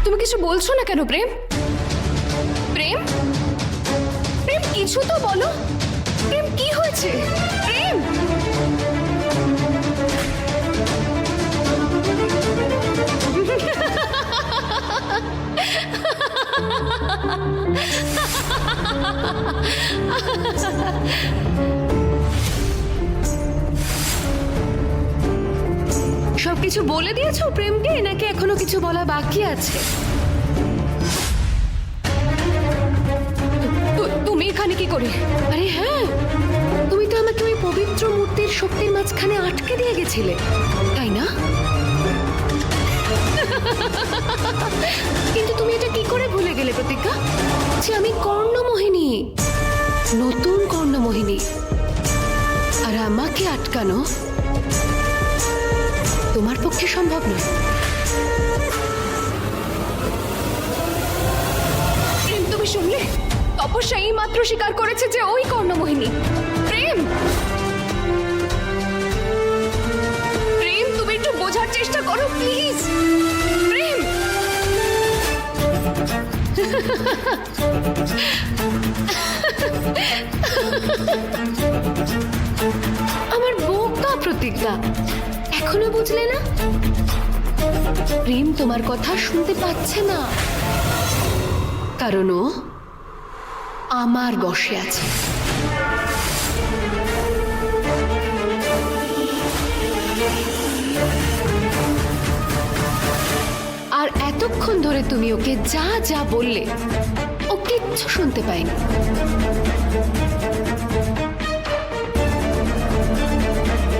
তুমি কিছু বলছো না কেন প্রেম? প্রেম প্রেম কিছু তো বলো। প্রেম কি হয়েছে? প্রেম সবকিছু বলে দিয়েছো প্রেমকে, নাকি এখনো কিছু বলা বাকি আছে? তুমি এখানে কি করে? আরে হ্যাঁ, তুমি তো আমাকে ওই পবিত্র মূর্তির শক্তির মাঝখানে আটকে দিয়ে গেছিলে, তাই না? কিন্তু তুমি এটা কি করে ভুলে গেলে প্রতিজ্ঞা যে আমি কর্ণমোহিনী, নতুন কর্ণমোহিনী, আর আমাকে আটকানো তোমার পক্ষে সম্ভব নয়। প্রেম তুমি শুনলে? তপস্যা এই মাত্র স্বীকার করেছে যে ওই কর্ণমোহিনী। প্রেম প্রেম তুমি একটু বোঝার চেষ্টা করো প্লিজ। প্রেম আমার বোকা প্রতিজ্ঞা, এখনো বুঝলে না? প্রেম তোমার কথা শুনতে পাচ্ছে না, কারণ ও আমার বশে আছে। আর এতক্ষণ ধরে তুমি ওকে যা যা বললে ও কিচ্ছু শুনতে পায়নি।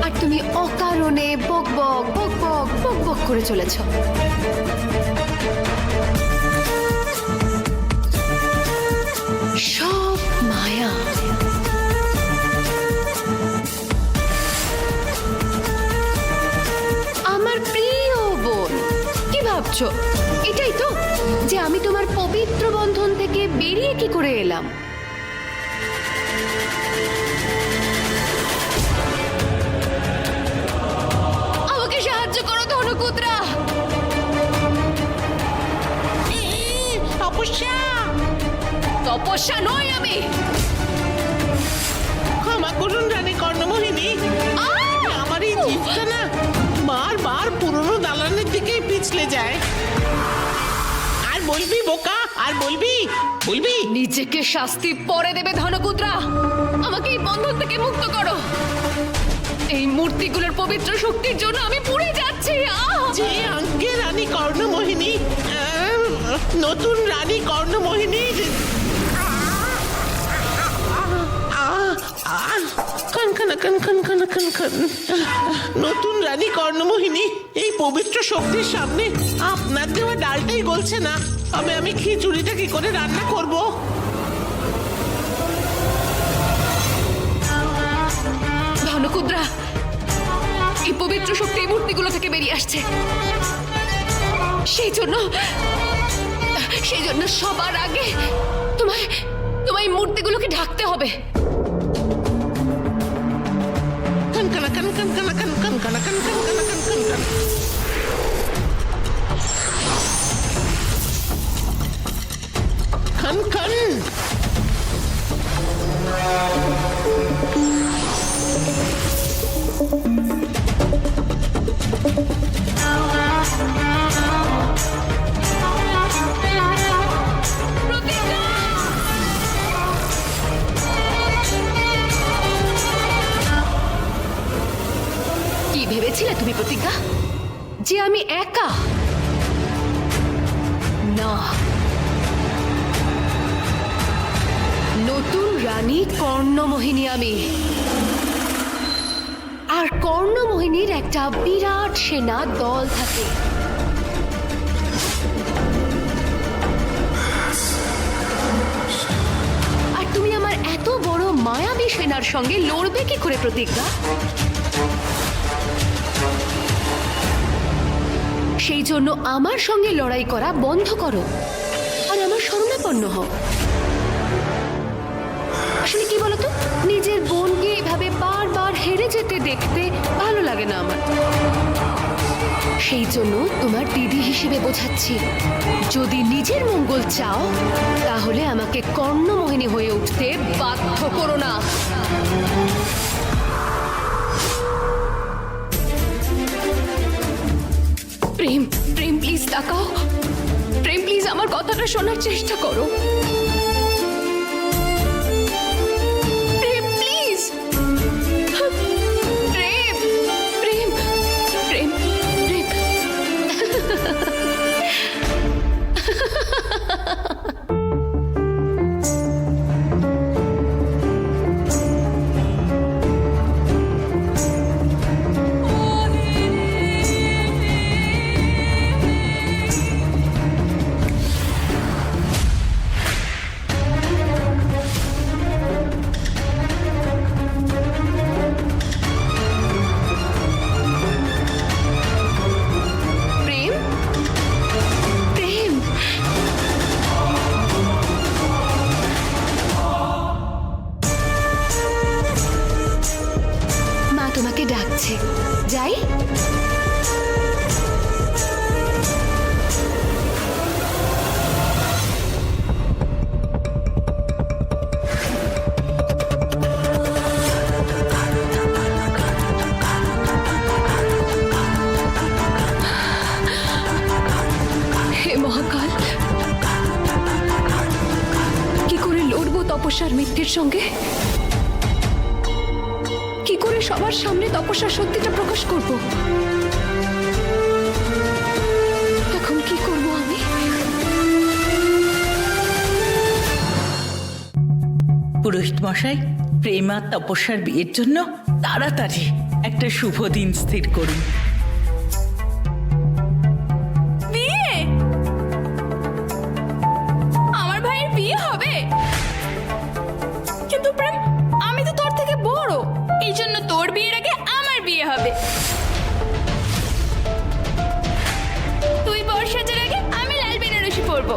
আর তুমি অকারণে বক বক বক বক বক বক করে চলেছ। সব মায়া। আমার প্রিয় বোন, কি ভাবছো এটাই তো যে আমি তোমার পবিত্র বন্ধন থেকে বেরিয়ে কি করে এলাম? আমাকে সাহায্য করো ধনুকুদ্রা। তপস্যা তপস্যা নই আমি। ক্ষমা করুন রানী কর্ণমোহিনী, আমার এই জিভটা না বারবার পুরনো দালানের দিকেই পিছলে যায়। আর বলবি বোকা, আর বলবি বলবি? নিজেকে শাস্তি পরে দেবে ধনকুদ্রা। আমাকে এই বন্ধন থেকে মুক্ত করো। এই মূর্তিগুলোর পবিত্র শক্তির জন্য আমি পুড়ে যাচ্ছি। যে আঙ্কে রানী কর্ণমোহিনী, নতুন রানী কর্ণমোহিনী, নতুন রানী কর্ণমোহিনী এই পবিত্র শক্তির সামনে আপনার দেওয়া ডালটাই গলছে না। আমি খিচুড়িটা কি করে রান্না করব? ধনকুদ্রা, এই পবিত্র শক্তি এই মূর্তিগুলো থেকে বেরিয়ে আসছে। সেই জন্য সবার আগে তোমায় এই মূর্তিগুলোকে ঢাকতে হবে। কি ভেবেছিলে তুমি প্রতিজ্ঞা যে আমি একা? না, নতুন রানী কর্ণমোহিনী আমি। আর কর্ণমোহিনীর একটা বিরাট সেনা দল থাকে। আর তুমি আমার এত বড় মায়াবী সেনার সঙ্গে লড়বে কি করে প্রতিজ্ঞা? সেই জন্য আমার সঙ্গে লড়াই করা বন্ধ করো আর আমার শরণাপন্ন হও। আসলে কি বলতো, নিজের বোনকে এভাবে বারবার হেরে যেতে দেখতে ভালো লাগে না আমার। সেই জন্য তোমার দিদি হিসেবে বোঝাচ্ছি, যদি নিজের মঙ্গল চাও তাহলে আমাকে কর্ণমোহিনী হয়ে উঠতে বাধ্য করো না। প্রেম, প্রেম প্লিজ তাকাও। প্রেম প্লিজ আমার কথাটা শোনার চেষ্টা করো। প্রেম প্লিজ। প্রেম, প্রেম, প্রেম, প্রেম। প্রেম, প্রেম। মা তোমাকে ডাকছে, যাই। হে মহাকাল, কি করে লড়বো তপস্যার মিথ্যের সঙ্গে? কি করে সবার সামনে তপস্যার সত্যিটা প্রকাশ করব? এখন কি করব আমি? পুরোহিত মশাই, প্রেম আর তপস্যার বিয়ের জন্য তাড়াতাড়ি একটা শুভ দিন স্থির করুন। বিয়ে? আমার ভাইয়ের বিয়ে হবে? কিন্তু প্রেম, আমি তো তোর থেকে বড়, এই জন্য তোর বিয়ের আগে আমার বিয়ে হবে। তুই বর্ষাজের আগে আমি লাল বেনারসি পরবো।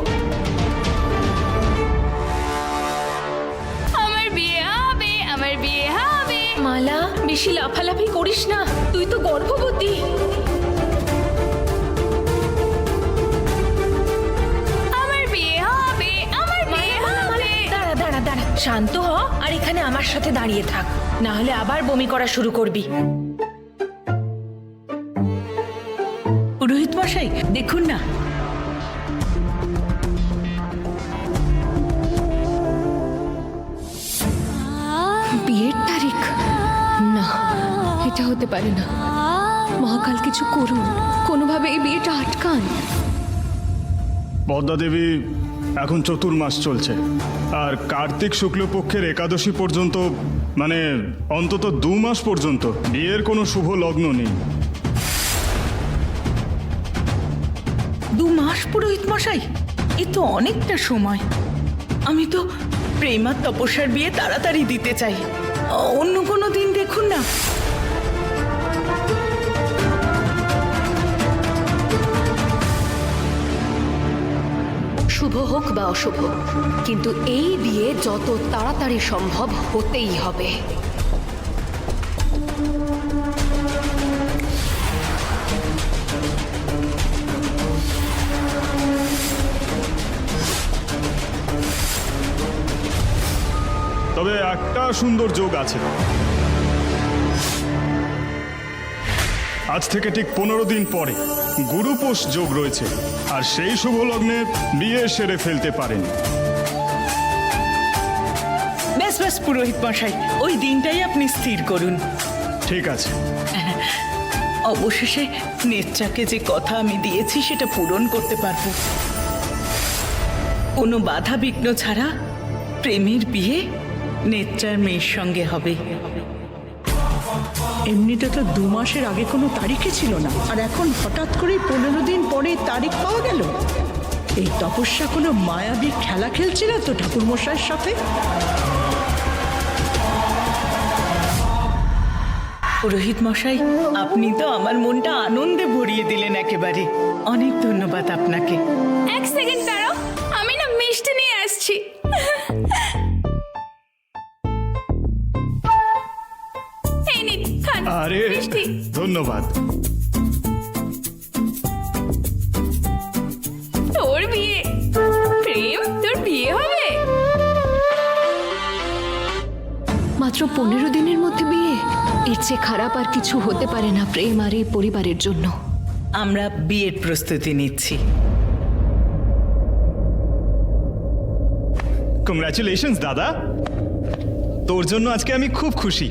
আমার বিয়ে হবে, আমার বিয়ে হবে। মালা, বেশি লাফালাফি করিস না, তুই তো গর্ভবতী। আমার বিয়ে হবে, আমার বিয়ে হবে। দাঁড়া দাঁড়া দাঁড়া, শান্ত হ আর এখানে আমার সাথে দাঁড়িয়ে থাক, না হলে আবার বমি করা শুরু করবি। পুরোহিত মশাই দেখুন না, বিয়ের তারিখ? না, এটা হতে পারে না। মহাকাল কিছু করুন, কোনোভাবে এই বিয়েটা আটকান। পদ্মা দেবী, এখন চতুর্মাস চলছে আর কার্তিক শুক্লপক্ষের একাদশী পর্যন্ত, মানে অন্তত 2 মাস পর্যন্ত বিয়ের কোনো শুভ লগ্ন নেই। 2 মাস পুরোহিত মশাই, এ তো অনেকটা সময়। আমি তো প্রেম আর তপস্যার বিয়ে তাড়াতাড়ি দিতে চাই। অন্য কোনো দিন দেখুন না। শুভ হোক বা অশুভ, কিন্তু এই বিয়ে যত তাড়াতাড়ি সম্ভব হতেই হবে। তবে একটা সুন্দর যোগ আছে। আজ থেকে ঠিক 15 দিন পরে গুরুপোষ যোগ রয়েছে, আর সেই শুভ লগ্নে বিয়ে সেরে ফেলতে পারেন। ব্যাস ব্যাস পুরোহিত মশাই, ওই দিনটাই আপনি স্থির করুন। ঠিক আছে। অবশেষে নেত্রাকে যে কথা আমি দিয়েছি সেটা পূরণ করতে পারবো। কোনো বাধা বিঘ্ন ছাড়া প্রেমের বিয়ে নেত্রার মেয়ের সঙ্গে হবে। এমনিতে তো 2 মাসের আগে কোনো তারিখই ছিল না, আর এখন হঠাৎ করে 15 দিন পরে তারিখ পাওয়া গেল। এই তপস্যা কোনো মায়াবী খেলা খেলছে না তো ঠাকুরমশাইয়ের সাথে? পুরোহিত মশাই, আপনি তো আমার মনটা আনন্দে ভরিয়ে দিলেন একেবারে। অনেক ধন্যবাদ আপনাকে। এক সেকেন্ড দাঁড়াও, আমি না মিষ্টি নিয়ে আসছি। এই নিন, খান আরে মিষ্টি। ধন্যবাদ। প্রেম তোর বিয়ে হবে? মাত্র 15 দিনের মধ্যে বিয়ে, এর চেয়ে খারাপ আর কিছু হতে পারে না প্রেম আর এই পরিবারের জন্য। আমরা বিয়ের প্রস্তুতি নিচ্ছি। কংগ্রাচুলেশনস দাদা, তোর জন্য আজকে আমি খুব খুশি।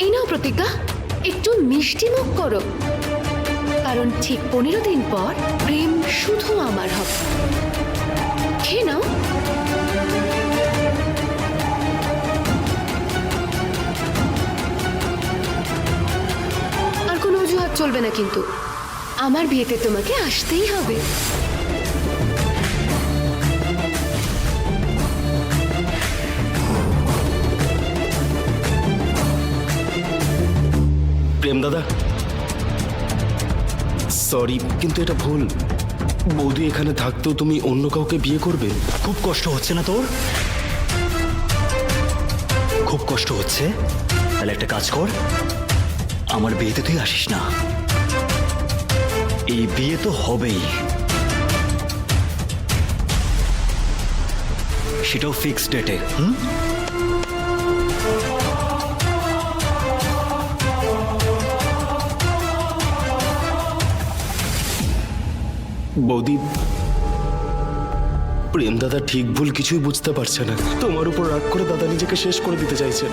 এই নাও প্রতিজ্ঞা, একটু মিষ্টি মুখ করো, কারণ ঠিক 15 দিন পর প্রেম শুধু আমার হবে। খেয়ে নাও। আর কোনো অজুহাত চলবে না কিন্তু, আমার বিয়েতে তোমাকে আসতেই হবে। প্রেম দাদা, সরি কিন্তু এটা ভুল। বৌদি এখানে থাকতেও তুমি অন্য কাউকে বিয়ে করবে? খুব কষ্ট হচ্ছে না তোর? খুব কষ্ট হচ্ছে? তাহলে একটা কাজ কর, আমার বিয়েতে তুই আসিস না। এই বিয়ে তো হবেই, সেটাও ফিক্সড ডেটে। বৌদি, প্রেম দাদা ঠিক ভুল কিছুই বুঝতে পারছে না। তোমার উপর রাগ করে দাদা নিজেকে শেষ করে দিতে চাইছে।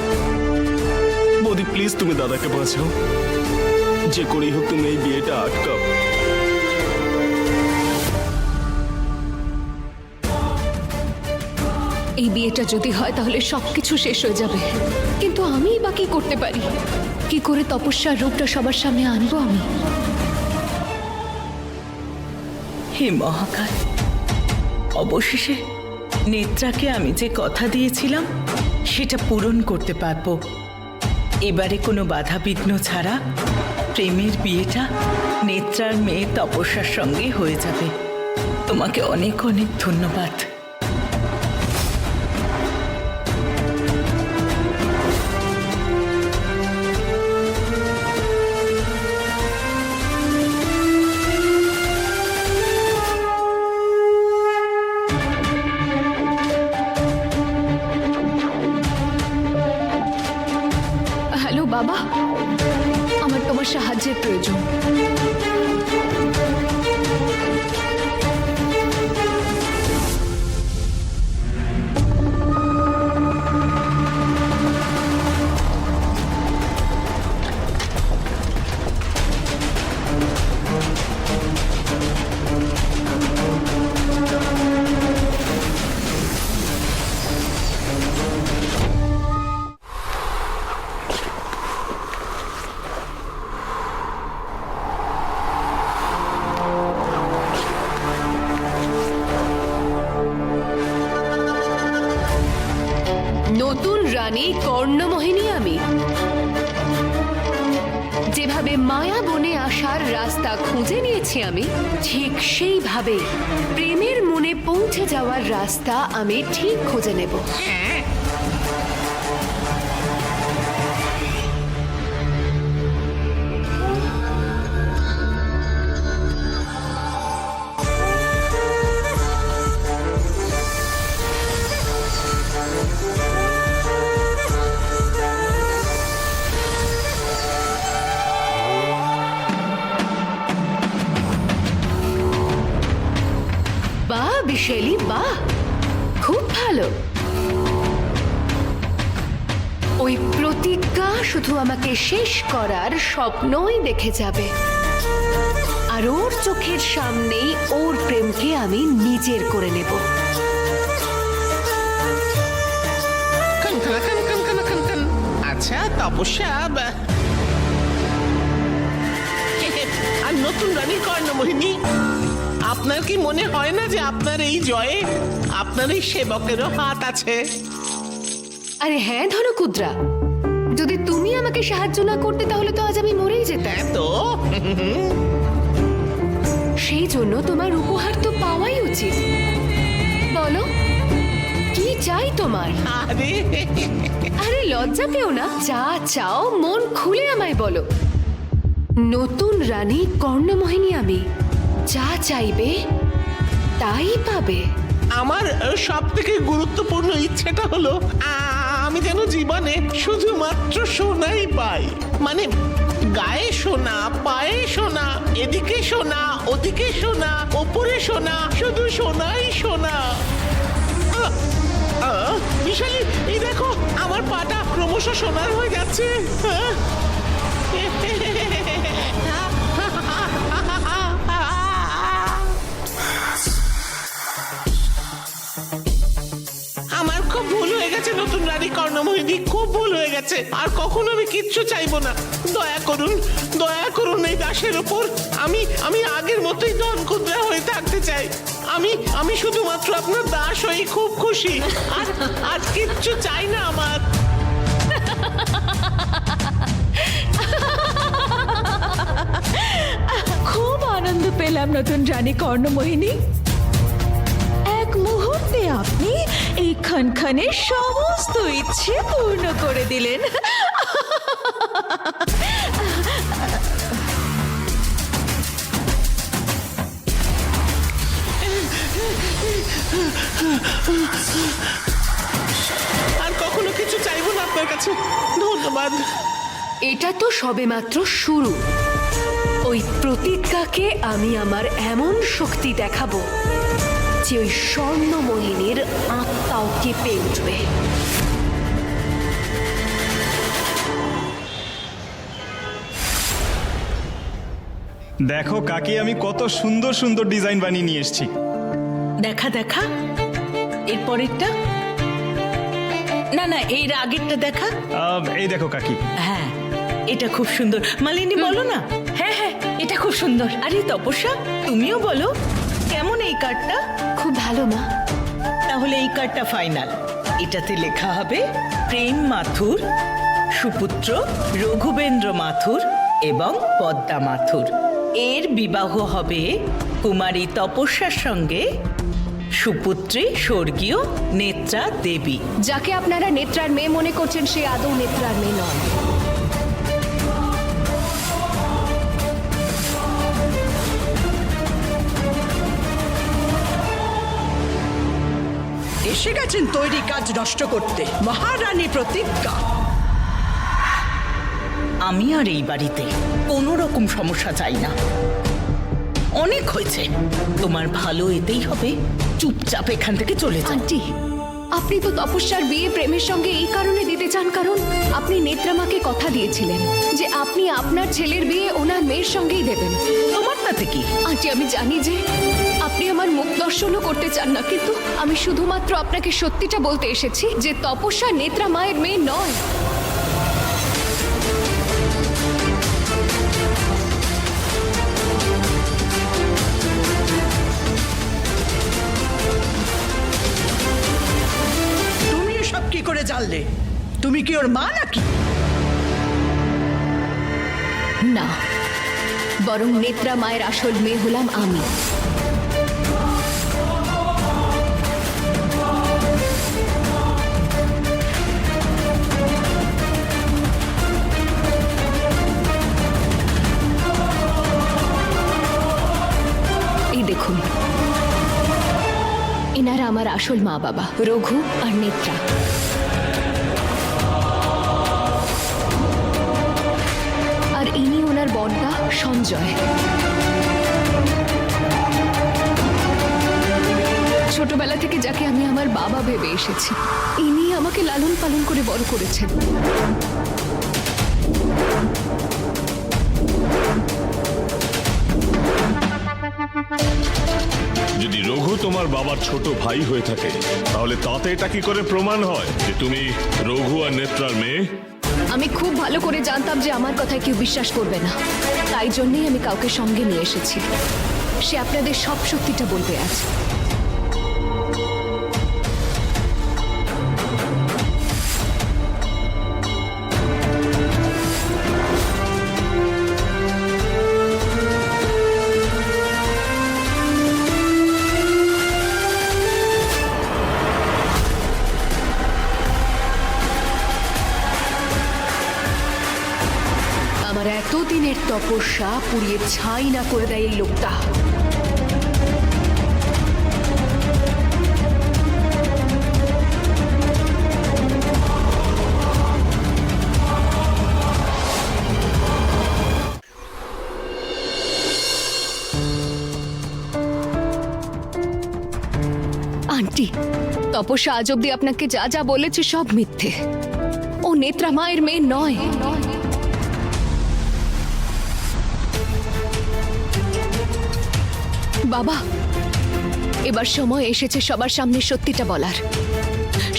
বৌদি প্লিজ তুমি দাদাকে বাঁচাও, যে করেই হোক তুমি এই বিয়েটা আটকাও। এই বিয়েটা যদি হয় তাহলে সবকিছু শেষ হয়ে যাবে, কিন্তু আমিই বা কি করতে পারি? কি করে তপস্যার রূপটা সবার সামনে আনবো আমি? হে মহাকাল, অবশেষে নেত্রাকে আমি যে কথা দিয়েছিলাম সেটা পূরণ করতে পারবো। এবারে কোনো বাধা বিঘ্ন ছাড়া প্রেমের বিয়েটা নেত্রার মেয়ে তপস্যার সঙ্গে হয়ে যাবে। তোমাকে অনেক অনেক ধন্যবাদ। হ্যালো বাবা, আমার তোমার সাহায্যের প্রয়োজন। নতুন রানী কর্ণমোহিনী আমি। যেভাবে মায়া বনে আসার রাস্তা খুঁজে নিয়েছি আমি, ঠিক সেইভাবে প্রেমের মনে পৌঁছে যাওয়ার রাস্তা আমি ঠিক খুঁজে নেব। বাহ বিশালী, বাহ, খুব ভালো। ওই প্রতিজ্ঞা শুধু আমাকে শেষ করার স্বপ্নই দেখে যাবে, আর ওর চোখের সামনেই ওর প্রেমকে আমি নিজের করে নেব। আচ্ছা তপস্যা, আর নতুন রানী কর্ণমোহিনী, আপনার কি মনে হয় না যে আপনার এই জয়ে আপনার এই সেবকেরও হাত আছে? আরে হ্যাঁ ধনকুদ্রা, যদি তুমি আমাকে সাহায্য না করতে তাহলে তো আজ আমি মরেই যেতাম। তো সেই জন্য তোমার উপহার তো পাওয়াই উচিত। বলো কি চাই তোমার? আরে আরে লজ্জা পেও না, যা চাও মন খুলে আমায় বলো। নতুন রানী কর্ণমোহিনী আমি, যা চাইবে তাই পাবে। আমার সব থেকে গুরুত্বপূর্ণ ইচ্ছেটা হলো আমি যেন জীবনে শুধুমাত্র সোনাই পাই। মানে গায়ে সোনা, পায়ে সোনা, এদিকে সোনা, ওদিকে সোনা, ওপরে সোনা, শুধু সোনাই সোনা। বিশালী, এই দেখো আমার পাটা ক্রমশ সোনার হয়ে যাচ্ছে। আমার খুব ভুল হয়ে গেছে নতুন রানী কর্ণমোহিনী, খুব ভুল হয়ে গেছে। আর কখনো আমি কিচ্ছু চাইবো না। দয়া করুন এই দাসের উপর। আমি আগের মতোই ধনকুদ্রা হয়ে থাকতে চাই। আমি শুধুমাত্র আপনার দাস হয়ে খুব খুশি। আর কিচ্ছু চাই না আমার। খুব আনন্দ পেলাম নতুন রানী কর্ণমোহিনী। এক মুহূর্তে আপনি এই খানখানের সমস্ত ইচ্ছে পূর্ণ করে দিলেন। আর কখনো কিছু চাইবো না আপনার কাছে। ধন্যবাদ। এটা তো সবেমাত্র শুরু। ওই প্রতিজ্ঞাকে আমি আমার এমন শক্তি দেখাবো যে ওই স্বর্ণমোহিনীর আত্মাও কেঁপে উঠবে। দেখো কাকি, আমি কত সুন্দর সুন্দর ডিজাইন বানিয়ে নিয়ে এসেছি। দেখা দেখা এরপরেরটা। না এর আগেরটা দেখা। এই দেখো কাকি। হ্যাঁ, এটা খুব সুন্দর। মালিনী বলো না। হ্যাঁ হ্যাঁ, এটা খুব সুন্দর। আরে তপস্যা, তুমিও বলো কেমন এই কার্ডটা? খুব ভালো মা। তাহলে এই কার্ডটা ফাইনাল। এটাতে লেখা হবে প্রেম মাথুর, সুপুত্র রঘুবেন্দ্র মাথুর এবং পদ্মা মাথুর। এর বিবাহ হবে কুমারী তপস্যার সঙ্গে সুপুত্রী স্বর্গীয় নেত্রা দেবী। যাকে আপনারা নেত্রার মেয়ে মনে করছেন সে আদৌ নেত্রার মেয়ে নয়। এসে গেছেন তৈরি কাজ নষ্ট করতে। মহারানী প্রতিজ্ঞা। আমি আর এই বাড়িতে কোনো রকম সমস্যা চাই না। অনেক হয়েছে। তোমার ভালো এতেই হবে। চুপচাপ এখান থেকে চলে যান। আন্টি, আপনি তো তপস্যার বিয়ে প্রেমের সঙ্গে এই কারণে দিতে চান কারণ আপনি নেত্রামাকে কথা দিয়েছিলেন যে আপনি আপনার ছেলের বিয়ে ওনার মেয়ের সঙ্গেই দেবেন। তোমার তাতে কি? আন্টি, আমি জানি যে আপনি আমার মুখ দর্শনও করতে চান না, কিন্তু আমি শুধুমাত্র আপনাকে সত্যিটা বলতে এসেছি যে তপস্যা নেত্রা মায়ের মেয়ে নয়। তুমি এসব কি করে জানলে? তুমি কি ওর মা নাকি? না, বরং নেত্রা মায়ের আসল মেয়ে হলাম আমি। এই দেখুন, এনারা আমার আসল মা বাবা, রঘু আর নেত্রা। আর ইনি ওনার বড়দা সঞ্জয়। ছোটবেলা থেকে যাকে আমি আমার বাবা ভেবে এসেছি, ইনি আমাকে লালন পালন করে বড় করেছেন। যদি রঘু তোমার বাবার ছোট ভাই হয়ে থাকে তাহলে তাতে এটা কি করে প্রমাণ হয় যে তুমি রঘু আর নেত্রার মেয়ে? আমি খুব ভালো করে জানতাম যে আমার কথায় কেউ বিশ্বাস করবে না, তাই জন্যই আমি কাউকে সঙ্গে নিয়ে এসেছি। সে আপনাদের সব সত্যিটা বলবে আজ। আমার এতদিনের তপস্যা পুড়িয়ে ছাই না করে দেয় এই লোকটা। আন্টি, তপস্যা আজ অব্দি আপনাকে যা যা বলেছে সব মিথ্যে। ও নেত্রা মায়ের মেয়ে নয়। বাবা, এবার সময় এসেছে সবার সামনে সত্যিটা বলার।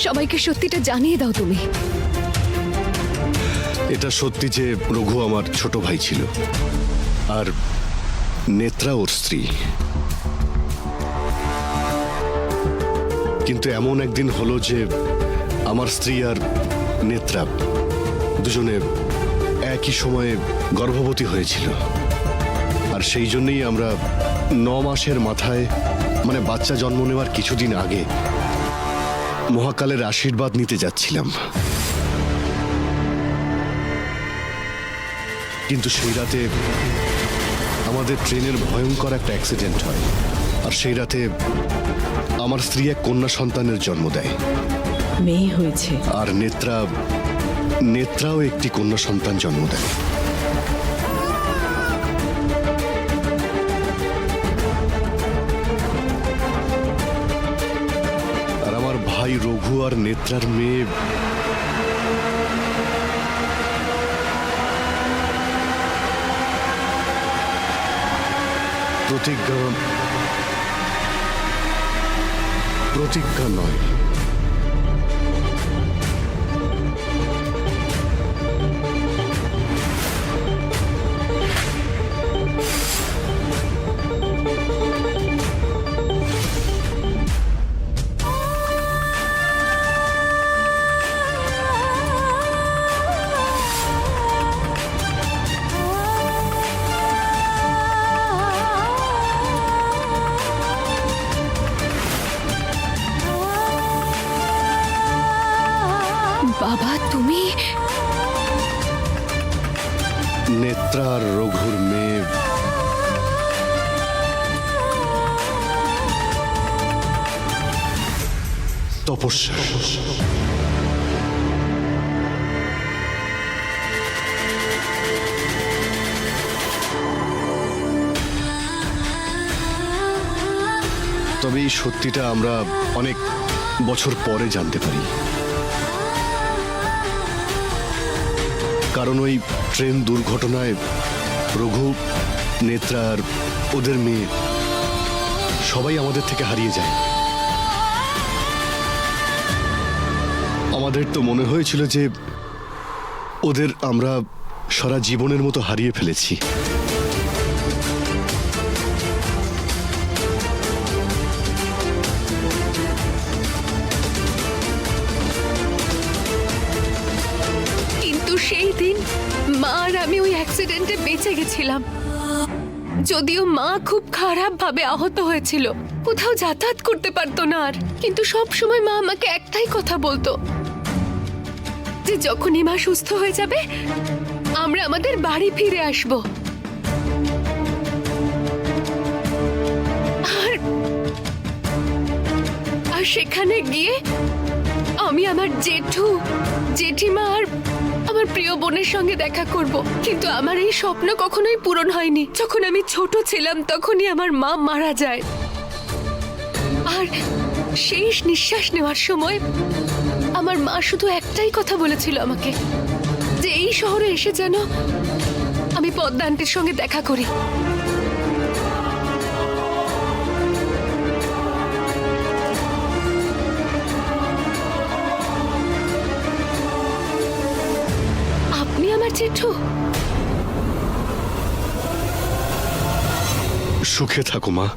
সবাইকে সত্যিটা জানিয়ে দাও তুমি। এটা সত্যি যে রঘু আমার ছোট ভাই ছিল, আর নেত্রা ওর স্ত্রী। কিন্তু এমন একদিন হলো যে আমার স্ত্রী আর নেত্রা দুজনে একই সময়ে গর্ভবতী হয়েছিল। আর সেই জন্যই আমরা 9 মাসের মাথায়, মানে বাচ্চা জন্ম নেওয়ার কিছুদিন আগে, মহাকালের আশীর্বাদ নিতে যাচ্ছিলাম। কিন্তু সেই রাতে আমাদের ট্রেনের ভয়ঙ্কর একটা অ্যাক্সিডেন্ট হয়, আর সেই রাতে আমার স্ত্রী এক কন্যা সন্তানের জন্ম দেয়। মেয়ে হয়েছে। আর নেত্রাও একটি কন্যা সন্তান জন্ম দেয়। আর আমার ভাই রঘু আর নেত্রার মেয়ে প্রতিজ্ঞা নয়, বাবা, তুমি নেত্রা আর রঘুর মেয়ে তপস্যা। তবে এই সত্যিটা আমরা অনেক বছর পরে জানতে পারি, কারণ ওই ট্রেন দুর্ঘটনায় রঘু, নেত্রা আর ওদের মেয়ে সবাই আমাদের থেকে হারিয়ে যায়। আমাদের তো মনে হয়েছিল যে ওদের আমরা সারা জীবনের মতো হারিয়ে ফেলেছি। কিন্তু সেই দিন মা আর আমি ওই অ্যাক্সিডেন্টে বেঁচে গেছিলাম। যদিও মা খুব খারাপ ভাবে আহত হয়েছিল, কোথাও যাতায়াত করতে পারতো না আর। কিন্তু সব সময় মা আমাকে একটাই কথা বলতো, যে যখনই মা সুস্থ হয়ে যাবে আমরা আমাদের বাড়ি ফিরে আসব। আর সেখানে গিয়ে আমি আমার জেঠু, জেঠিমা আর আমার প্রিয় বোনের সঙ্গে দেখা করব। কিন্তু আমার এই স্বপ্ন কখনোই পূরণ হয়নি। যখন আমি ছোট ছিলাম তখনই আমার মা মারা যায়। আর শেষ নিঃশ্বাস নেওয়ার সময় আমার মা শুধু একটাই কথা বলেছিল আমাকে, যে এই শহরে এসে যেন আমি পদ্মা আন্টির সঙ্গে দেখা করি। আপনি আমার জেঠু? সুখে থাকো মা।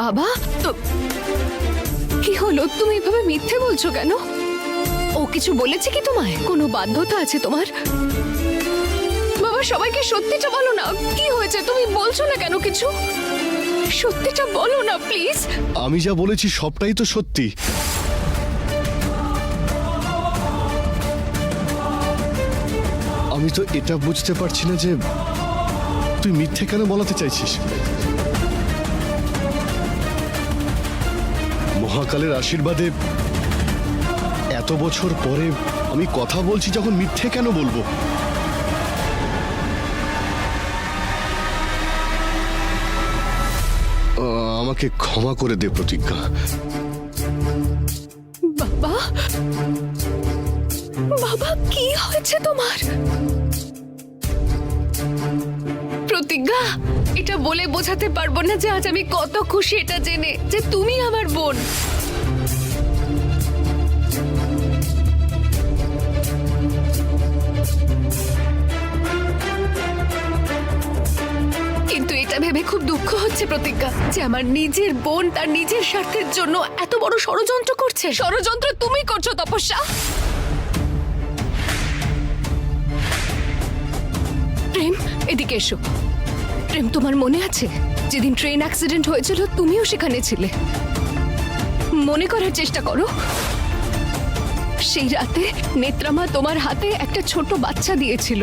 বাবা, তো কি হলো? তুমি এভাবে মিথ্যে বলছো কেন? ও কিছু বলেছে কি তোমায়? কোনো বাধ্যতা আছে তোমার? বাবা, সবাইকে সত্যিটা বলো না। কি হয়েছে? তুমি বলছো না কেন কিছু? সত্যিটা বলো না প্লিজ। আমি যা বলেছি সবটাই তো সত্যি। আমি তো এটা বুঝতে পারছি না যে তুই মিথ্যে কেন বলাতে চাইছিস। মহাকালের আশীর্বাদে এত বছর পরে আমি কথা বলছি যখন মিথ্যে কেন বলবো? আমাকে ক্ষমা করে দে প্রতিজ্ঞা। বাবা, বাবা কি হয়েছে তোমার? প্রতিজ্ঞা, এটা বলে বোঝাতে পারবো না যে আজ আমি কত খুশি এটা জেনে যে তুমি আমার বোন। কিন্তু এটা ভেবে খুব দুঃখ হচ্ছে প্রতিজ্ঞা যে আমার নিজের বোন তার নিজের স্বার্থের জন্য এত বড় ষড়যন্ত্র করছে। ষড়যন্ত্র তুমি করছো তপস্যা। প্রেম, এদিকে এসো। প্রেম, তোমার মনে আছে যেদিন ট্রেন অ্যাক্সিডেন্ট হয়েছিল তুমিও সেখানে ছিলে? মনে করার চেষ্টা করো। সেই রাতে নেত্রামা তোমার হাতে একটা ছোট বাচ্চা দিয়েছিল।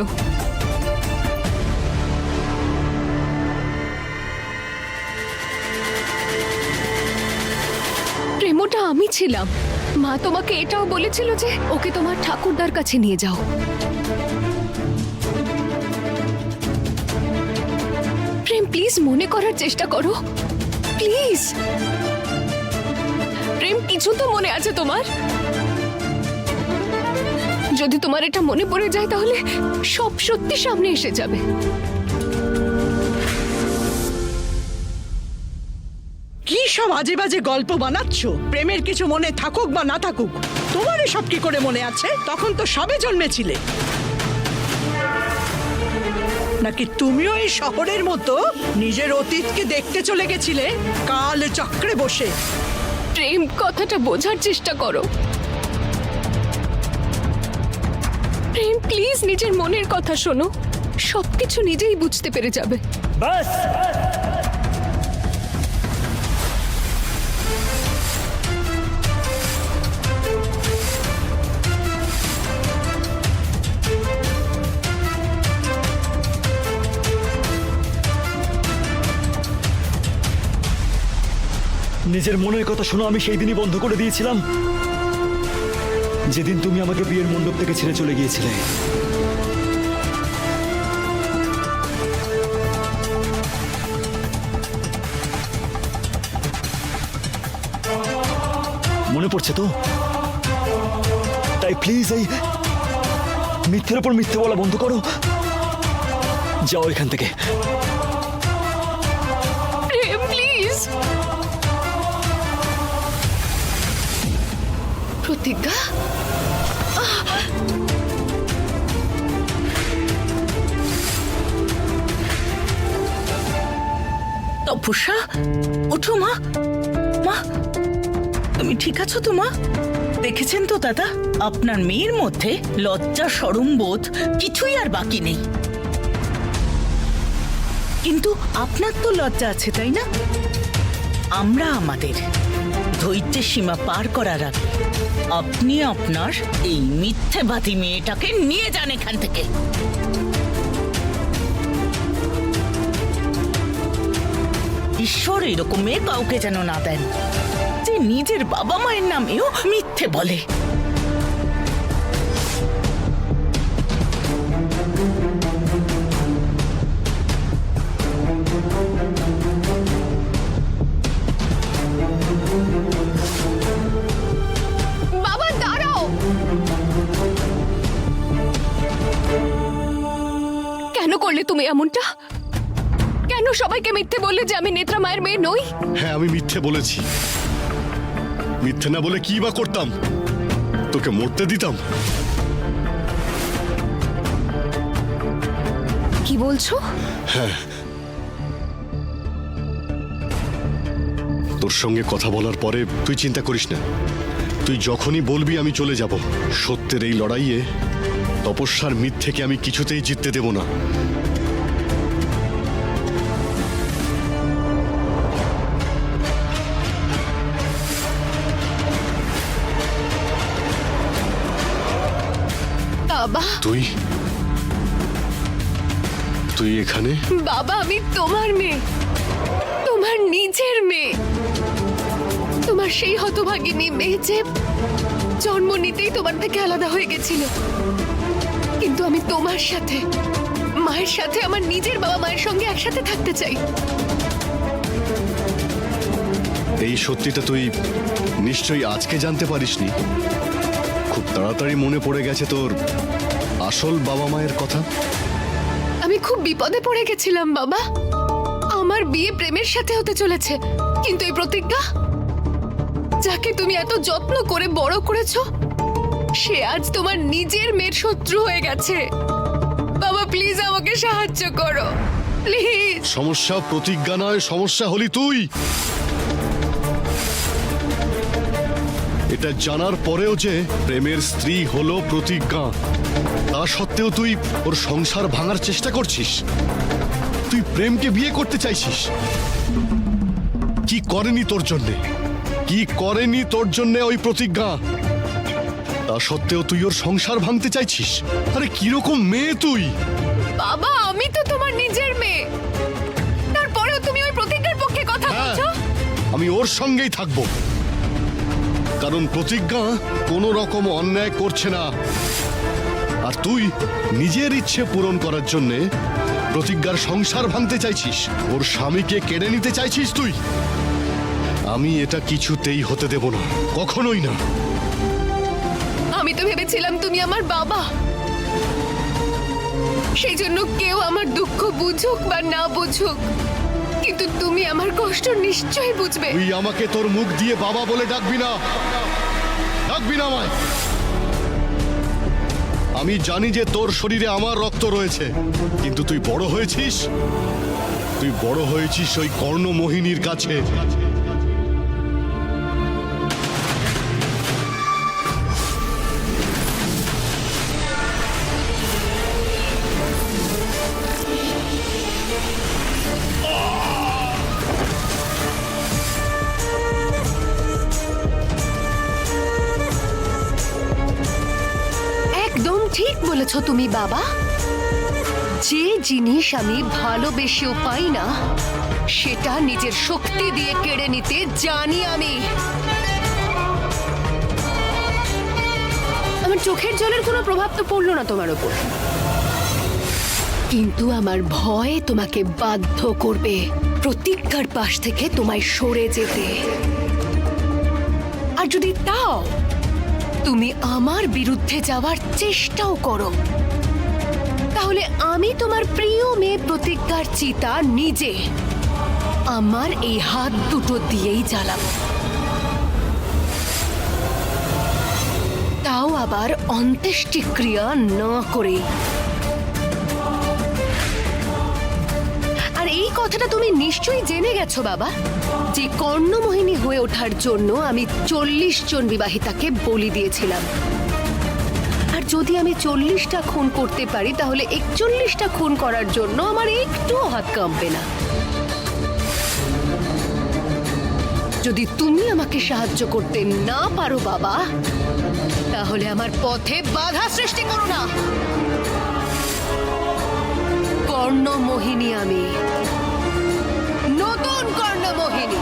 প্রেমটা আমি ছিলাম। মা তোমাকে এটাও বলেছিল যে ওকে তোমার ঠাকুরদার কাছে নিয়ে যাও। প্রেম, প্লিজ মনে করার চেষ্টা করো, প্লিজ। প্রেম, কিছু তো মনে আছে তোমার? যদি তোমার এটা মনে পড়ে যায় তাহলে সব সত্যি সামনে এসে যাবে। কি সব আজে বাজে গল্প বানাচ্ছ? প্রেমের কিছু মনে থাকুক বা না থাকুক, তোমার এসব কি করে মনে আছে? তখন তো সবে জন্মেছিলে। নাকি তুমিও এই শহরের মতো নিজের অতীতকে দেখতে চলে গেছিলে কাল চক্রে বসে? প্রেম, কথাটা বোঝার চেষ্টা করো। প্রেম, প্লিজ নিজের মনের কথা শোনো। সবকিছু নিজেই বুঝতে পেরে যাবে। বাস নিজের মনের কথা শোনো। আমি সেই দিনই বন্ধ করে দিয়েছিলাম যেদিন তুমি আমাকে বিয়ের মণ্ডপ থেকে ছেড়ে চলে গিয়েছিলে। মনে পড়ছে তো? তাই প্লিজ এই মিথ্যের উপর মিথ্যে বলা বন্ধ করো। যাও এখান থেকে। প্রেম, প্লিজ। প্রতিজ্ঞা, তপস্যা, ওঠো মা। মা, তুমি ঠিক আছো তো মা? দেখেছেন তো দাদা, আপনার মেয়ের মধ্যে লজ্জা শরম বোধ কিছুই আর বাকি নেই। কিন্তু আপনার তো লজ্জা আছে, তাই না? আমরা আমাদের ধৈর্যের সীমা পার করার আগে আপনি আপনার এই মিথ্যেবাদী মেয়েটাকে নিয়ে যান এখান থেকে। ঈশ্বর এরকম মেয়ে কাউকে যেন না দেন যে নিজের বাবা মায়ের নামেও মিথ্যে বলে। বাবা দাঁড়াও। কেন করলে তুমি এমনটা? কেন সবাইকে মিথ্যে বললে যে আমি নেত্রা মায়ের মেয়ে নই? হ্যাঁ, আমি মিথ্যে বলেছি। মিথ্যে না বলে কি বা করতাম? তোকে মরতে দিতাম? কি বলছো? হ্যাঁ, তোর সঙ্গে কথা বলার পরে তুই চিন্তা করিস না। তুই যখনই বলবি আমি চলে যাব। সত্যের এই লড়াইয়ে তপস্যার মিথ্যেকে আমি কিছুতেই জিততে দেব না। বাবা, তুই তুই এখানে? বাবা আমি তোমার মেয়ে, তোমার নিজের মেয়ে, তোমার সেই হতভাগিনী মেয়ে যে জন্ম নিতেই তোমার থেকে আলাদা হয়ে গেছিল। কিন্তু আমি তোমার সাথে, মায়ের সাথে, আমার নিজের বাবা মায়ের সঙ্গে একসাথে থাকতে চাই। এই সত্যিটা তুই নিশ্চয়ই আজকে জানতে পারিসনি। খুব তাড়াতাড়ি মনে পড়ে গেছে তোর আসল বাবা মায়ের কথা। আমি খুব বিপদে পড়ে গেছিলাম বাবা। আমার বিয়ে প্রেমের সাথে হতে চলেছে, কিন্তু এই প্রতিজ্ঞা, যাকে তুমি এত যত্ন করে বড় করেছো, সে আজ তোমার নিজের মেয়ের শত্রু হয়ে গেছে। বাবা প্লিজ আমাকে সাহায্য করো, প্লিজ। সমস্যা প্রতিজ্ঞা নয়, সমস্যা হলি তুই। এটা জানার পরেও যে প্রেমের স্ত্রী হলো প্রতিজ্ঞা, তা সত্ত্বেও তুই ওর সংসার ভাঙার চেষ্টা করছিস। তুই প্রেমকে বিয়ে করতে চাইছিস। কি করেনি তোর জন্যে, কি করেনি তোর জন্যে ওই প্রতিজ্ঞা, তা সত্ত্বেও তুই ওর সংসার ভাঙতে চাইছিস। আরে কিরকম মেয়ে তুই! বাবা আমি তো তোমার নিজের মেয়ে, তারপরেও তুমি ওই প্রতিজ্ঞার পক্ষে কথা হ্যাঁ, বলছো। আমি ওর সঙ্গেই থাকবো, কারণ প্রতিজ্ঞা কোনো রকম অন্যায় করছে না। আর তুই নিজের ইচ্ছে পূরণ করার জন্যে প্রতিজ্ঞার সংসার ভাঙতে চাইছিস, ওর স্বামীকে কেড়ে নিতে চাইছিস তুই। আমি এটা কিছুতেই হতে দেব না, কখনোই না। আমি তো ভেবেছিলাম তুমি আমার বাবা, সেই জন্য কেউ আমার দুঃখ বুঝুক বা না বুঝুক, কিন্তু তুমি আমার কষ্ট নিশ্চয়ই বুঝবে। তুই আমাকে তোর মুখ দিয়ে বাবা বলে ডাকবি না, ডাকবি না আমায়। আমি জানি যে তোর শরীরে আমার রক্ত রয়েছে, কিন্তু তুই বড় হয়েছিস, তুই বড় হয়েছিস ওই কর্ণমোহিনীর কাছে। একদম ঠিক বলেছ তুমি বাবা। যে জিনিস আমি ভালোবেসেও পাই না, সেটা নিজের শক্তি দিয়ে কেড়ে নিতে জানি আমি। আমার চোখের জলের কোনো প্রভাব তো পড়লো না তোমার উপর, কিন্তু আমার ভয় তোমাকে বাধ্য করবে প্রতিজ্ঞার পাশ থেকে তোমায় সরে যেতে। আর যদি তাও তুমি আমার বিরুদ্ধে যাওয়ার চেষ্টাও করো, তাহলে আমি তোমার প্রিয় মেয়ে প্রতিজ্ঞার চিতা নিজে আমার এই হাত দুটো দিয়েই জ্বালাবো, তাও আবার অন্ত্যেষ্টিক্রিয়া না করে। আর এই কথাটা তুমি নিশ্চয়ই জেনে গেছো বাবা, যে কর্ণমোহিনী হয়ে ওঠার জন্য আমি 40 জন বিবাহিতাকে বলি দিয়েছিলাম। আর যদি আমি 40টা খুন করতে পারি, তাহলে 41টা খুন করার জন্য আমার একটুও হাত কাঁপবে না। যদি তুমি আমাকে সাহায্য করতে না পারো বাবা, তাহলে আমার পথে বাধা সৃষ্টি করো না। কর্ণমোহিনী আমি, নতুন কর্ণমোহিনী।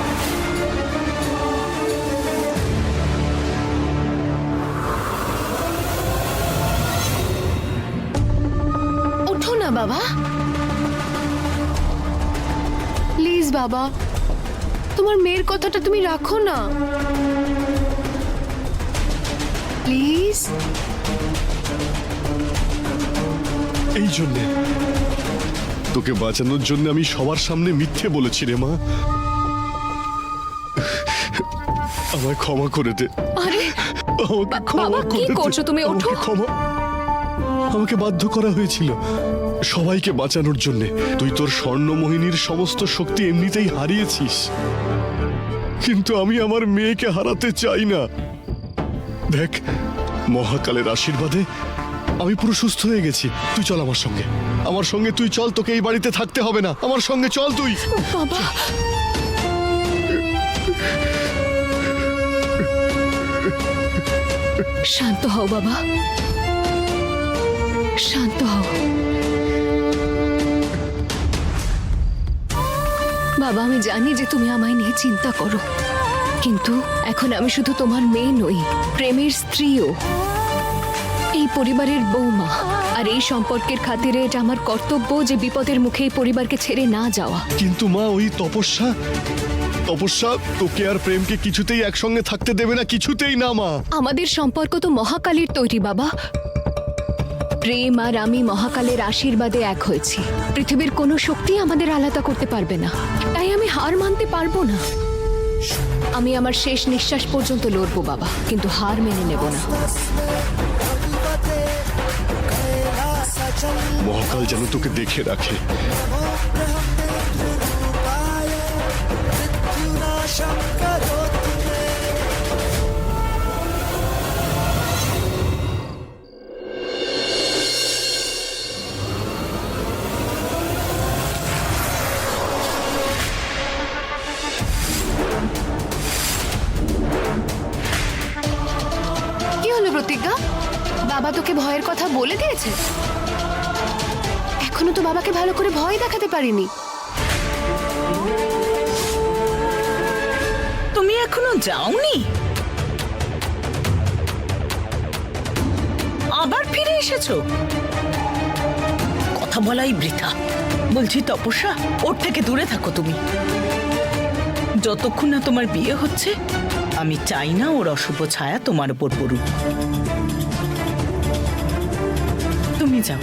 ওঠো না বাবা, প্লিজ বাবা, তোমার মেয়ের কথাটা তুমি রাখো না, প্লিজ। এই জন্যে তোকে বাঁচানোর জন্য আমি সবার সামনে মিথ্যে বলেছি রে মা। আমায় ক্ষমা করে দে। আরে আমাকে ক্ষমা বাবা, কি করে দে। করছো তুমি? ওঠো। আমাকে ক্ষমা, আমাকে বাধ্য করা হয়েছিল সবাইকে বাঁচানোর জন্য। তুই তোর স্বর্ণমোহিনীর সমস্ত শক্তি এমনিতেই হারিয়েছিস, কিন্তু আমি আমার মেয়েকে হারাতে চাই না। দেখ, মহাকালের আশীর্বাদে আমি পুরো সুস্থ হয়ে গেছি। তুই চল আমার সঙ্গে, আমার সঙ্গে তুই চল। তোকে এই বাড়িতে থাকতে হবে না, আমার সঙ্গে চল তুই। বাবা, শান্ত হও বাবা, শান্ত হও। বাবা, আমি জানি যে তুমি আমায় নিয়ে চিন্তা করো, কিন্তু এখন আমি শুধু তোমার মেয়ে নই, প্রেমের স্ত্রীও, এই পরিবারের বৌমা। আর এই সম্পর্কের খাতিরে এটা আমার কর্তব্য যে বিপদের মুখে এই পরিবারকে ছেড়ে না যাওয়া। কিন্তু মা, ওই তপস্যা তোকে আর প্রেমকে কিছুতেই একসঙ্গে থাকতে দেবে না, কিছুতেই না মা। আমাদের সম্পর্ক তো মহাকালের তৈরি বাবা। প্রেম আর আমি মহাকালের আশীর্বাদে এক হয়েছি। পৃথিবীর কোনো শক্তি আমাদের আলাদা করতে পারবে না, তাই আমি হার মানতে পারবো না। আমি আমার শেষ নিঃশ্বাস পর্যন্ত লড়বো বাবা, কিন্তু হার মেনে নেব না। মহাকাল যেন তোকে দেখে রাখে। কি হলো প্রতিজ্ঞা? বাবা তোকে ভয়ের কথা বলে দিয়েছে? এখনো তো বাবাকে ভালো করে ভয় দেখাতে পারিনি। তুমি এখনো যাওনি? আবার ফিরে এসেছো? কথা বলাই বৃথা। বলছি তপস্যা, ওর থেকে দূরে থাকো তুমি। যতক্ষণ না তোমার বিয়ে হচ্ছে আমি চাই না ওর অশুভ ছায়া তোমার উপর পড়ুক। তুমি যাও,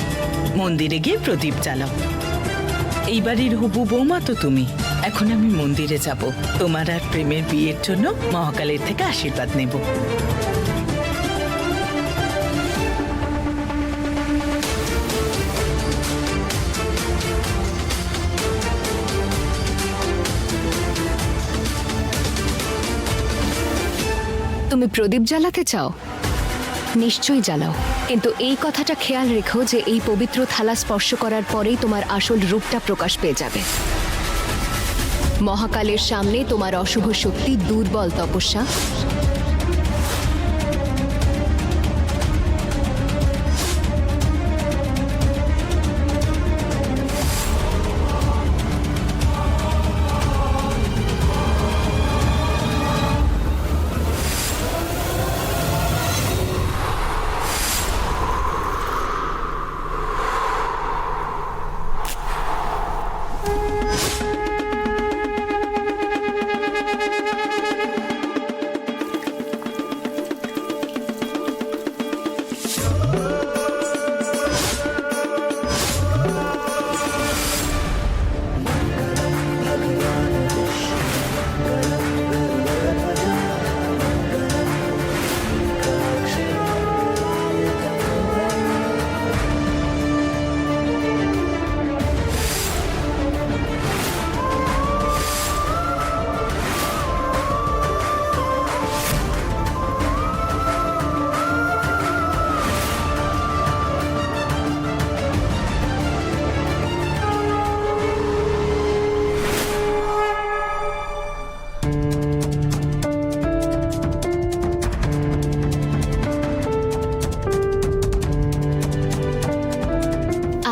মন্দিরে গিয়ে প্রদীপ জ্বালাও। এই বাড়ির হবু বৌমা তো তুমি। এখন আমি মন্দিরে যাব, তোমার আর প্রেমের বিয়ের জন্য মহাকালের থেকে আশীর্বাদ নেব। তুমি প্রদীপ জ্বালাতে চাও? নিশ্চয়ই জ্বালাও, কিন্তু এই কথাটা খেয়াল রেখো যে এই পবিত্র থালা স্পর্শ করার পরেই তোমার আসল রূপটা প্রকাশ পেয়ে যাবে। মহাকালের সামনে তোমার অশুভ শক্তি দুর্বল তপস্যা।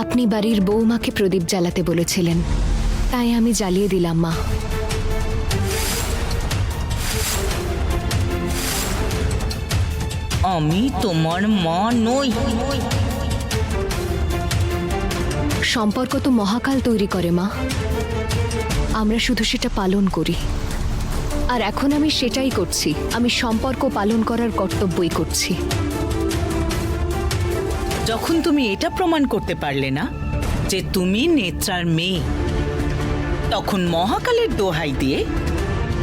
আপনি বাড়ির বৌমাকে প্রদীপ জ্বালাতে বলেছিলেন, তাই আমি জ্বালিয়ে দিলাম মা। আমি তোমার মা নই। সম্পর্ক তো মহাকাল তৈরি করে মা, আমরা শুধু সেটা পালন করি। আর এখন আমি সেটাই করছি, আমি সম্পর্ক পালন করার কর্তব্যই করছি। যখন তুমি এটা প্রমাণ করতে পারলে না যে তুমি নেত্রার মেয়ে, তখন মহাকালের দোহাই দিয়ে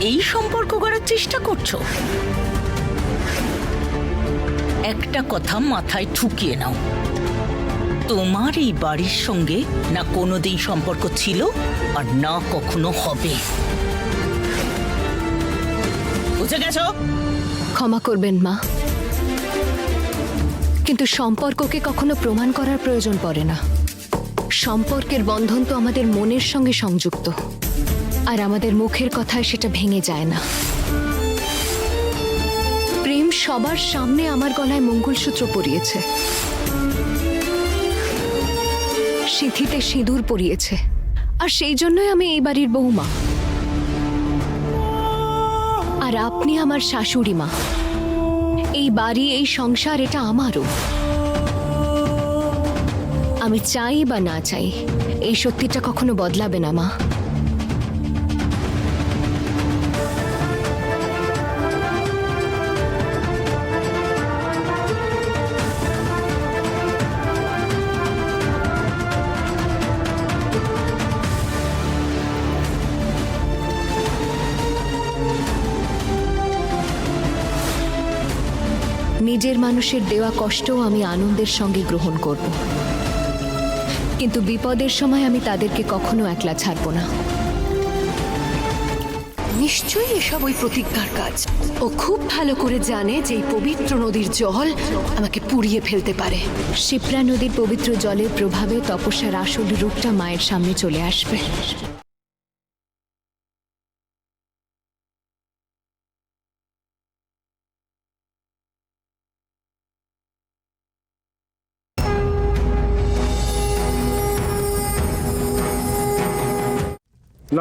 এই সম্পর্ক গড়ার চেষ্টা করছো। একটা কথা মাথায় ঠুকিয়ে নাও, তোমার এই বাড়ির সঙ্গে না কোনোদিন সম্পর্ক ছিল আর না কখনো হবে। বুঝে গেছো? ক্ষমা করবেন মা, কিন্তু সম্পর্ককে কখনো প্রমাণ করার প্রয়োজন পড়ে না। সম্পর্কের বন্ধন তো আমাদের মনের সঙ্গে সংযুক্ত, আর আমাদের মুখের কথায় সেটা ভেঙে যায় না। প্রেম সবার সামনে আমার গলায় মঙ্গলসূত্র পরিয়েছে, সিঁথিতে সিঁদুর পরিয়েছে, আর সেই জন্যই আমি এই বাড়ির বৌমা। আর আপনি আমার শাশুড়ি মা। এই বাড়ি, এই সংসার, এটা আমারও। আমি চাই বা না চাই, এই সত্যিটা কখনো বদলাবে না মা। নিজের মানুষের দেওয়া কষ্টও আমি আনন্দের সঙ্গে গ্রহণ করব, কিন্তু বিপদের সময় আমি তাদেরকে কখনো একলা ছাড়ব না। নিশ্চয়ই এসব ওই প্রতিজ্ঞার কাজ। ও খুব ভালো করে জানে যে এই পবিত্র নদীর জল আমাকে পুড়িয়ে ফেলতে পারে। শিপ্রা নদীর পবিত্র জলের প্রভাবে তপস্যার আসল রূপটা মায়ের সামনে চলে আসবে।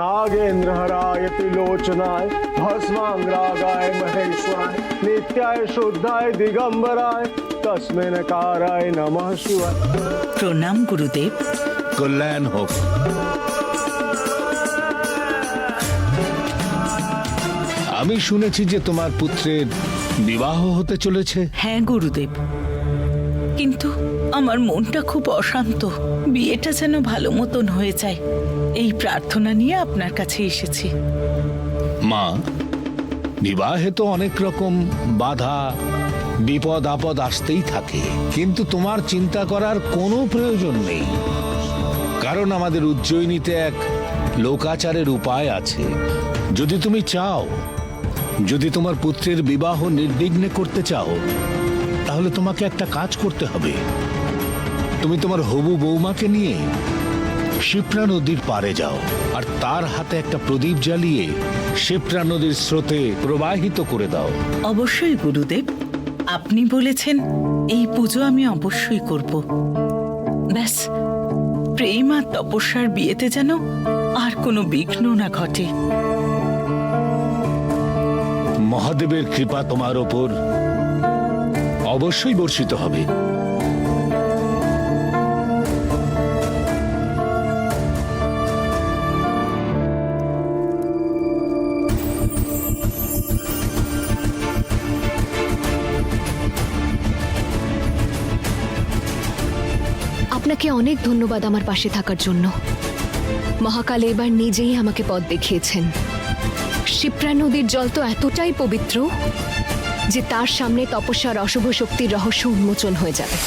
नागेन्द्रहराय त्रिलोचनाय भस्मांगरागाय महेश्वराय नित्याय शुद्धाय दिगंबराय तस्मै नकाराय नमः शिवाय। প্রণাম গুরুদেব। কল্যাণ হোক। আমি শুনেছি যে তোমার পুত্রের বিবাহ হতে চলেছে। হ্যাঁ গুরুদেব, কিন্তু আমার মনটা খুব অশান্ত। বিয়েটা যেন ভালো মতন হয়ে যায়, এই প্রার্থনা নিয়ে আপনার কাছে এসেছি। মা, বিবাহে তো অনেক রকম বাধা বিপদ আপদ আসতেই থাকে, কিন্তু তোমার চিন্তা করার কোনো প্রয়োজন নেই, কারণ আমাদের উজ্জয়িনীতে এক লোকাচারের উপায় আছে। যদি তুমি চাও, যদি তোমার পুত্রের বিবাহ নির্বিঘ্নে করতে চাও, তাহলে তোমাকে একটা কাজ করতে হবে। তুমি তোমার হবু বৌমাকে নিয়ে শিপ্রা নদীর পাড়ে যাও, আর তার হাতে একটা প্রদীপ জ্বালিয়ে শিপ্রা নদীর স্রোতে প্রবাহিত করে দাও। অবশ্যই গুরুদেব, আপনি বলেছেন, এই পুজো আমি অবশ্যই করব। ব্যাস, প্রেম আর তপস্যার বিয়েতে যেন আর কোনো বিঘ্ন না ঘটে। মহাদেবের কৃপা তোমার ওপর অবশ্যই বর্ষিত হবে। আপনাকে অনেক ধন্যবাদ আমার পাশে থাকার জন্য। মহাকাল এবার নিজেই আমাকে পথ দেখিয়েছেন। শিপ্রা নদীর জল তো এতটাই পবিত্র যে তার সামনে তপস্যার অশুভ শক্তির রহস্য উন্মোচন হয়ে যাবে।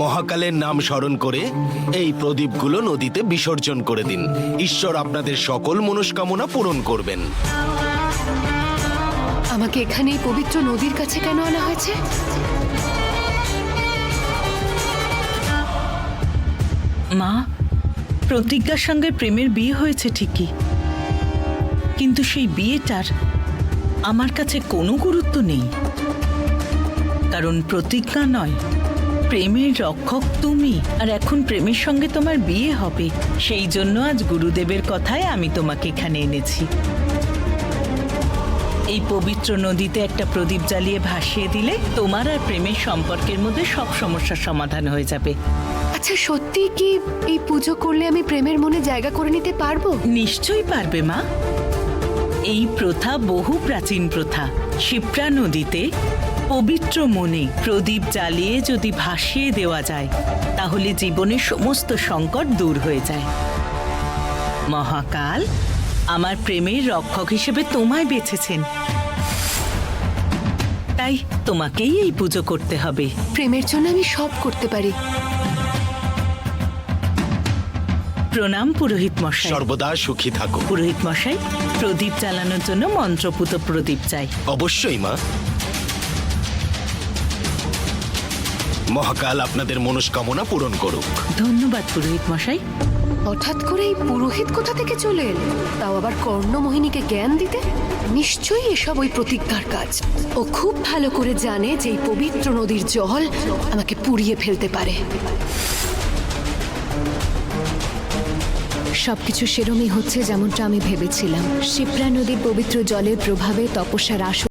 মহাকালের নাম স্মরণ করে এই প্রদীপগুলো নদীতে বিসর্জন করে দিন। ঈশ্বর আপনাদের সকল মনস্কামনা পূরণ করবেন। আমাকে এখানে এই পবিত্র নদীর কাছে কেন আনা হয়েছে? মা, প্রতিজ্ঞার সঙ্গে প্রেমের বিয়ে হয়েছে ঠিকই, কিন্তু সেই বিয়েটার আমার কাছে কোনো গুরুত্ব নেই, কারণ প্রতিজ্ঞা নয়, প্রেমের রক্ষক তুমি, আর এখন প্রেমের সঙ্গে তোমার বিয়ে হবে। সেই জন্য আজ গুরুদেবের কথায় আমি তোমাকে এখানে এনেছি। এই পবিত্র নদীতে একটা প্রদীপ জ্বালিয়ে ভাসিয়ে দিলে তোমার আর প্রেমের সম্পর্কের মধ্যে সব সমস্যার সমাধান হয়ে যাবে। আচ্ছা, সত্যি কি এই পুজো করলে আমি প্রেমের মনে জায়গা করে নিতে পারবো? নিশ্চয়ই পারবে মা। এই প্রথা বহু প্রাচীন প্রথা। শিপ্রা নদীতে পবিত্র মনে প্রদীপ জ্বালিয়ে যদি ভাসিয়ে দেওয়া যায়, তাহলে জীবনের সমস্ত সংকট দূর হয়ে যায়। মহাকাল আমার প্রেমের রক্ষক হিসেবে তোমায় বেছেছেন, তাই তোমাকেই এই পুজো করতে হবে। প্রেমের জন্য আমি সব করতে পারি। প্রণাম পুরোহিত মশাই। সর্বদা সুখী থাকো। পুরোহিত মশাই, প্রদীপ জ্বালানোর জন্য মন্ত্রপুত প্রদীপ চাই। অবশ্যই মা। মহাকাল আপনাদের মনস্কামনা পূরণ করুক। ধন্যবাদ পুরোহিত মশাই। হঠাৎ করে এই পুরোহিত কোথা থেকে চলে এলো, তাও আবার কর্ণমোহিনীকে জ্ঞান দিতে? নিশ্চয়ই এসব ওই প্রতিজ্ঞার কাজ। ও খুব ভালো করে জানে যে এই পবিত্র নদীর জল আমাকে পুড়িয়ে ফেলতে পারে। সবকিছু সেরমই হচ্ছে যেমনটা আমি ভেবেছিলাম। শিপ্রা নদীর পবিত্র জলের প্রভাবে তপস্যার আসল